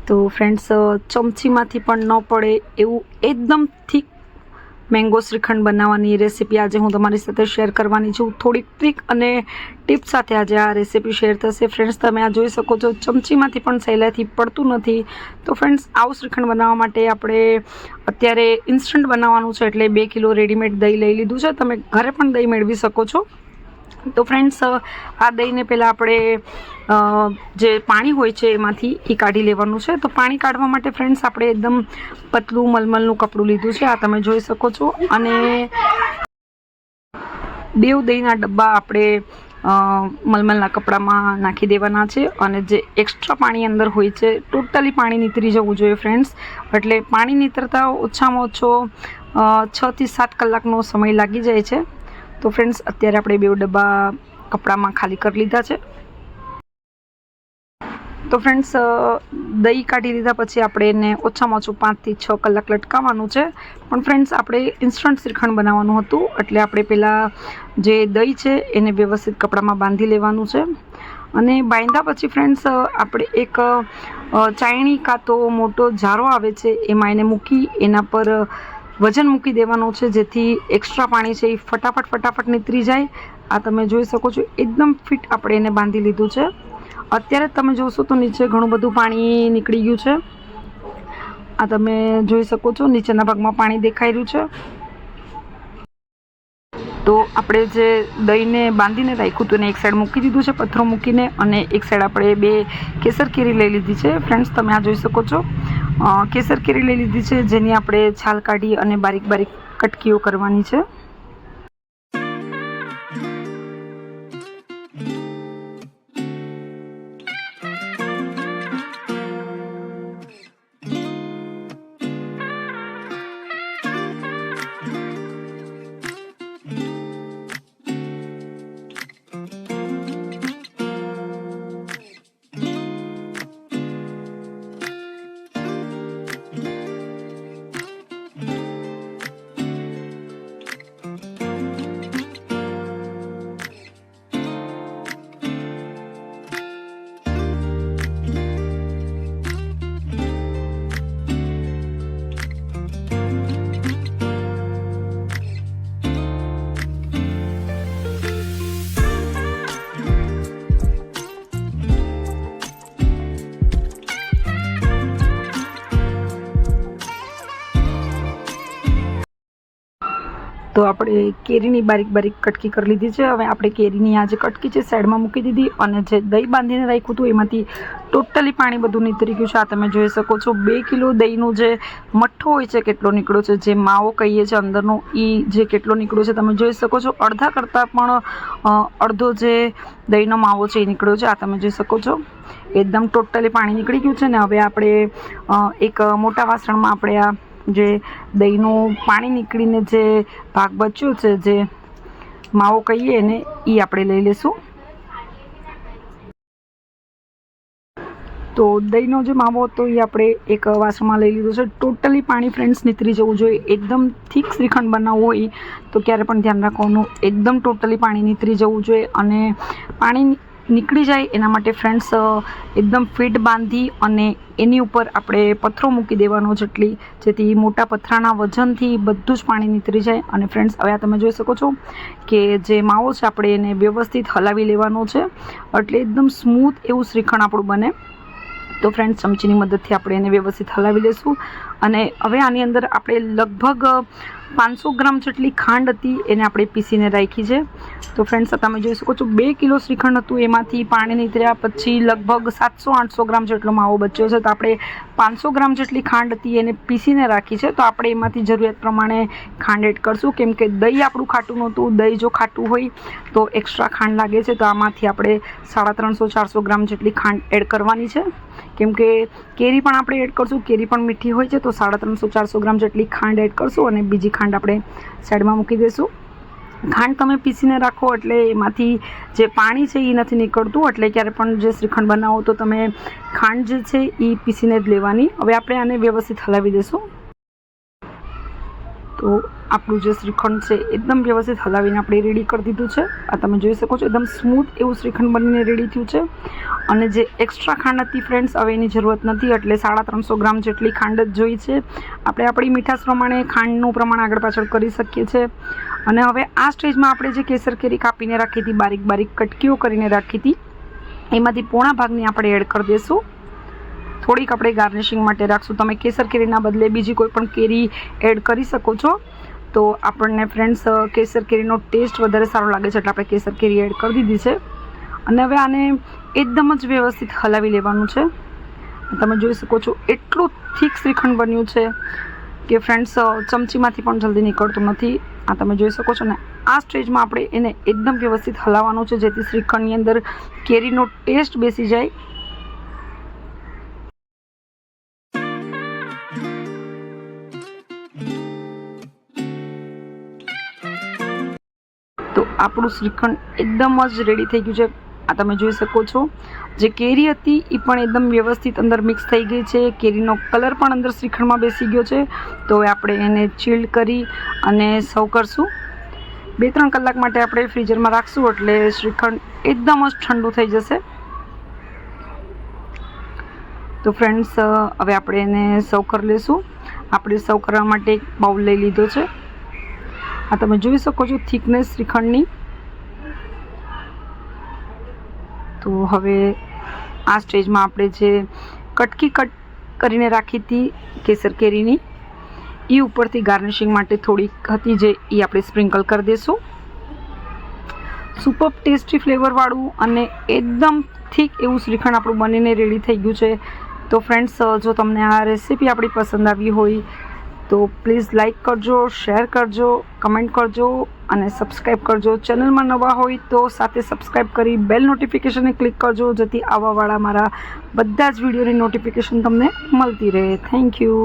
તો ફ્રેન્ડ્સ, ચમચીમાંથી પણ ન પડે એવું એકદમ થીક મેંગો શ્રીખંડ બનાવવાની રેસીપી આજે હું તમારી સાથે શેર કરવાની છું. થોડીક ટ્રીક અને ટિપ્સ સાથે આજે આ રેસીપી શેર થશે. ફ્રેન્ડ્સ, તમે આ જોઈ શકો છો, ચમચીમાંથી પણ સહેલાઈથી પડતું નથી. તો ફ્રેન્ડ્સ, આવું શ્રીખંડ બનાવવા માટે આપણે અત્યારે ઇન્સ્ટન્ટ બનાવવાનું છે, એટલે 2 કિલો રેડીમેડ દહીં લઈ લીધું છે. તમે ઘરે પણ દહીં મેળવી શકો છો. તો ફ્રેન્ડ્સ, આ દહીંને પહેલાં આપણે જે પાણી હોય છે એમાંથી એ કાઢી લેવાનું છે. તો પાણી કાઢવા માટે ફ્રેન્ડ્સ આપણે એકદમ પતલું મલમલનું કપડું લીધું છે, આ તમે જોઈ શકો છો. અને 2 દહીંના ડબ્બા આપણે મલમલના કપડામાં નાખી દેવાના છે. અને જે એક્સ્ટ્રા પાણી અંદર હોય છે ટોટલી પાણી નીતરી જવું જોઈએ ફ્રેન્ડ્સ. એટલે પાણી નીતરતા ઓછામાં ઓછો 6 થી 7 કલાકનો સમય લાગી જાય છે. તો ફ્રેન્ડ્સ, અત્યારે આપણે 2 ડબ્બા કપડામાં ખાલી કરી લીધા છે. તો ફ્રેન્ડ્સ, દહીં કાઢી લીધા પછી આપણે એને ઓછામાં ઓછું 5 થી 6 કલાક લટકાવવાનું છે. પણ ફ્રેન્ડ્સ, આપણે ઇન્સ્ટન્ટ શ્રીખંડ બનાવવાનું હતું, એટલે આપણે પહેલાં જે દહીં છે એને વ્યવસ્થિત કપડામાં બાંધી લેવાનું છે. અને બાંધ્યા પછી ફ્રેન્ડ્સ, આપણે એક ચાયણી કાં તો મોટો જારો આવે છે એમાં એને મૂકી એના પર વજન મૂકી દેવાનું છે, જેથી એક્સ્ટ્રા પાણી છે એ ફટાફટ નીતરી જાય. આ તમે જોઈ શકો છો, એકદમ ફિટ આપણે એને બાંધી લીધું છે. અત્યારે તમે જોશો તો નીચે ઘણું બધું પાણી નીકળી ગયું છે. આ તમે જોઈ શકો છો, નીચેના ભાગમાં પાણી દેખાઈ રહ્યું છે. તો આપણે જે દહીંને બાંધીને રાખ્યું હતું એને એક સાઈડ મૂકી દીધું છે પથ્થરો મૂકીને, અને એક સાઈડ આપણે 2 કેસર કેરી લઈ લીધી છે. ફ્રેન્ડ્સ, તમે આ જોઈ શકો છો, કેસર કેરી લઈ લીધી છે, જેની આપણે છાલ કાઢી અને બારીક બારીક કટકીઓ કરવાની છે. તો આપણે કેરીની બારીક બારીક કટકી કરી લીધી છે. હવે આપણે કેરીની આ જે કટકી છે સાઈડમાં મૂકી દીધી, અને જે દહીં બાંધીને રાખ્યું હતું એમાંથી ટોટલી પાણી બધું નીતરી ગયું છે. આ તમે જોઈ શકો છો, 2 કિલો દહીંનું જે મઠ્ઠો હોય છે કેટલો નીકળ્યો છે, જે માવો કહીએ છીએ અંદરનો, એ જે કેટલો નીકળ્યો છે તમે જોઈ શકો છો. અડધા કરતાં પણ અડધો જે દહીંનો માવો છે એ નીકળ્યો છે, આ તમે જોઈ શકો છો. એકદમ ટોટલી પાણી નીકળી ગયું છે. ને હવે આપણે એક મોટા વાસણમાં આપણે આ જે દહીંનું પાણી નીકળીને જે ભાગ બચ્યો છે, જે માવો કહીએ ને, એ આપણે લઈ લેશું. તો દહીંનો જે માવો હતો એ આપણે એક વાસણમાં લઈ લીધો છે. ટોટલી પાણી ફ્રેન્ડ્સ નીતરી જવું જોઈએ. એકદમ થીક શ્રીખંડ બનાવવું હોય તો ક્યારે પણ ધ્યાન રાખવાનું, એકદમ ટોટલી પાણી નીતરી જવું જોઈએ. અને પાણી નીકળી જાય એના માટે ફ્રેન્ડ્સ એકદમ ફિટ બાંધી અને એની ઉપર આપણે પથ્થરો મૂકી દેવાનો, જેથી મોટા પથરાના વજનથી બધું જ પાણી નીતરી જાય. અને ફ્રેન્ડ્સ, હવે આ તમે જોઈ શકો છો કે જે માવો છે આપણે એને વ્યવસ્થિત હલાવી લેવાનો છે, એટલે એકદમ સ્મૂથ એવું શ્રીખંડ આપણું બને. તો ફ્રેન્ડ્સ, ચમચીની મદદથી આપણે એને વ્યવસ્થિત હલાવી લઈશું. અને હવે આની અંદર આપણે લગભગ 500 ગ્રામ જેટલી ખાંડ હતી એને આપણે પીસીને રાખી છે. તો ફ્રેન્ડ્સ, તમે જોઈ શકો છો, 2 કિલો શ્રીખંડ હતું, એમાંથી પાણી નીતર્યા પછી લગભગ 700-800 ગ્રામ જેટલો માવો બચ્યો છે. તો આપણે 500 ગ્રામ જેટલી ખાંડ હતી એને પીસીને રાખી છે. તો આપણે એમાંથી જરૂરિયાત પ્રમાણે ખાંડ એડ કરશું, કેમ કે દહીં આપણું ખાટું નહોતું. દહીં જો ખાટું હોય તો એક્સ્ટ્રા ખાંડ લાગે છે. તો આમાંથી આપણે 350-400 ગ્રામ જેટલી ખાંડ એડ કરવાની છે, કેમ કે કેરી પણ આપણે એડ કરશું. કેરી પણ મીઠી હોય છે, તો 350-400 ગ્રામ જેટલી ખાંડ એડ કરશું, અને બીજી ખાંડ આપણે સાઈડમાં મૂકી દઈશું. ખાંડ તમે પીસીને રાખો એટલે એમાંથી જે પાણી છે એ નથી નીકળતું, એટલે ક્યારે પણ જે શ્રીખંડ બનાવો તો તમે ખાંડ જે છે એ પીસીને જ લેવાની. હવે આપણે આને વ્યવસ્થિત હલાવી દઈશું. તો આપણું જે શ્રીખંડ છે એકદમ વ્યવસ્થિત હલાવીને આપણે રેડી કરી દીધું છે. આ તમે જોઈ શકો છો એકદમ સ્મૂથ એવું શ્રીખંડ બનીને રેડી થયું છે. અને જે એક્સ્ટ્રા ખાંડ હતી ફ્રેન્ડ્સ, હવે એની જરૂરત નથી, એટલે 350 ગ્રામ જેટલી ખાંડ જ જોઈ છે. આપણે આપણી મીઠાશ પ્રમાણે ખાંડનું પ્રમાણ આગળ પાછળ કરી શકીએ છીએ. અને હવે આ સ્ટેજમાં આપણે જે કેસર કેરી કાપીને રાખી હતી, બારીક બારીક કટકીઓ કરીને રાખી હતી, એમાંથી પોણા ભાગની આપણે એડ કરી દઈશું. થોડીક આપણે ગાર્નિશિંગ માટે રાખશું. તમે કેસર કેરીના બદલે બીજી કોઈ પણ કેરી એડ કરી શકો છો. તો આપણને ફ્રેન્ડ્સ કેસર કેરીનો ટેસ્ટ વધારે સારો લાગે છે, એટલે આપણે કેસર કેરી એડ કરી દીધી છે. અને હવે આને એકદમ જ વ્યવસ્થિત હલાવી લેવાનું છે. તમે જોઈ શકો છો એટલું થીક શ્રીખંડ બન્યું છે કે ફ્રેન્ડ્સ ચમચીમાંથી પણ જલ્દી નીકળતું નથી. આ તમે જોઈ શકો છો ને. આ સ્ટેજમાં આપણે એને એકદમ વ્યવસ્થિત હલાવવાનું છે, જેથી શ્રીખંડની અંદર કેરીનો ટેસ્ટ બેસી જાય. તો આપણું શ્રીખંડ એકદમ જ રેડી થઈ ગયું છે. આ તમે જોઈ શકો છો જે કેરી હતી એ પણ એકદમ વ્યવસ્થિત અંદર મિક્સ થઈ ગઈ છે. કેરીનો કલર પણ અંદર શ્રીખંડમાં બેસી ગયો છે. તો હવે આપણે એને ચીલ્ડ કરી અને સર્વ કરશું. 2-3 કલાક માટે આપણે ફ્રીઝરમાં રાખશું, એટલે શ્રીખંડ એકદમ જ ઠંડુ થઈ જશે. તો ફ્રેન્ડ્સ હવે આપણે એને સર્વ કરી લઈશું. આપણે સર્વ કરવા માટે એક બાઉલ લઈ લીધો છે. આ તમે જોઈ શકો છો થિકનેસ શ્રીખંડની. તો હવે આ સ્ટેજમાં આપણે જે કટકી કટ કરીને રાખી હતી કેસર કેરીની, એ ઉપરથી ગાર્નિશિંગ માટે થોડીક હતી જે એ આપણે સ્પ્રિંકલ કરી દઈશું. સુપર ટેસ્ટી ફ્લેવરવાળું અને એકદમ થીક એવું શ્રીખંડ આપણું બનીને રેડી થઈ ગયું છે. તો ફ્રેન્ડ્સ જો તમને આ રેસીપી આપણી પસંદ આવી હોય તો પ્લીઝ લાઇક કરજો, શેર કરજો, કમેન્ટ કરજો અને સબસ્ક્રાઈબ કરજો. ચેનલમાં નવા હોય તો સાથે સબસ્ક્રાઈબ કરી બેલ નોટિફિકેશનને ક્લિક કરજો, જેથી આવવાવાળા મારા બધા જ વિડીયોની નોટિફિકેશન તમને મળતી રહે. Thank you.